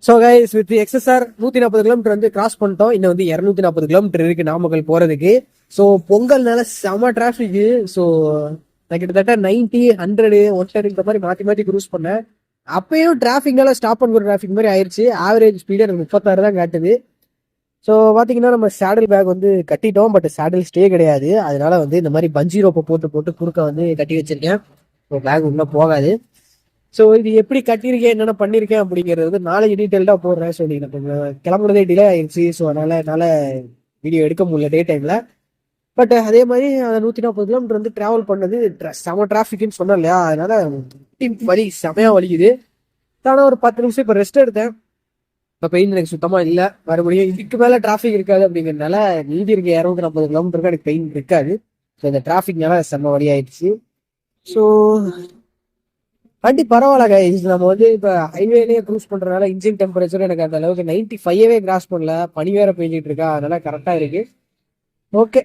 So guys with XSR 140 kilometre வந்து cross பண்ணிட்டோம். இன்னும் வந்து 240 கிலோமீட்டர் இருக்கு நாமக்கல் போறதுக்கு. ஸோ பொங்கல்னால செம டிராஃபிக். ஸோ நான் கிட்டத்தட்ட 90, 100, 110 இந்த மாதிரி மாற்றி மாற்றி க்ரூஸ் பண்ணேன். அப்பயும் டிராஃபிக்னால ஸ்டாப் பண்ணுற டிராஃபிக் மாதிரி ஆயிடுச்சு. ஆவரேஜ் ஸ்பீடு எனக்கு 36 தான் காட்டுது. ஸோ பார்த்தீங்கன்னா நம்ம சேடல் பேக் வந்து கட்டிட்டோம், பட் சேடல் ஸ்டே கிடையாது. அதனால வந்து இந்த மாதிரி பஞ்சி ரோப்பை போட்டு போட்டு குறுக்க வந்து கட்டி வச்சிருக்கேன். ஸோ பேக் உள்ள போகாது. ஸோ இது எப்படி கட்டியிருக்கேன், என்னென்ன பண்ணியிருக்கேன் அப்படிங்கிறது வந்து நாளைக்கு டீட்டெயில்டாக போடுறேன். ஸோ நீங்கள் கொஞ்சம் கிளம்புறதே டிலே ஆயிடுச்சு. ஸோ என்னால் வீடியோ எடுக்க முடியல டே டைமில். பட் அதே மாதிரி அந்த 140 கிலோமீட்டர் வந்து ட்ராவல் பண்ணது செம டிராஃபிக்னு சொன்னேன் இல்லையா, அதனால வலி செமையாக வலிக்குது. ஆனால் ஒரு 10 நிமிஷம் இப்போ ரெஸ்ட் எடுத்தேன். இப்போ பெயின் எனக்கு சுத்தமாக இல்லை. மறுபடியும் இதுக்கு மேலே டிராஃபிக் இருக்காது அப்படிங்கிறதுனால மீதி இருக்க 240 கிலோமீட்டருக்கு எனக்கு பெயின் இருக்காது. ஸோ இந்த டிராஃபிக்னால செம்ம வலி ஆயிடுச்சு. ஸோ வண்டி பரவாயில்ல கைஸ். நம்ம வந்து இப்போ ஹைவேலேயே க்ரூஸ் பண்ணுறதுனால இன்ஜின் டெம்பரேச்சர் எனக்கு அந்த அளவுக்கு 95 கிராஸ் பண்ணல. பனி வேற பெஞ்சிட்டு இருக்கா, அதனால கரெக்டாக இருக்கு. ஓகே.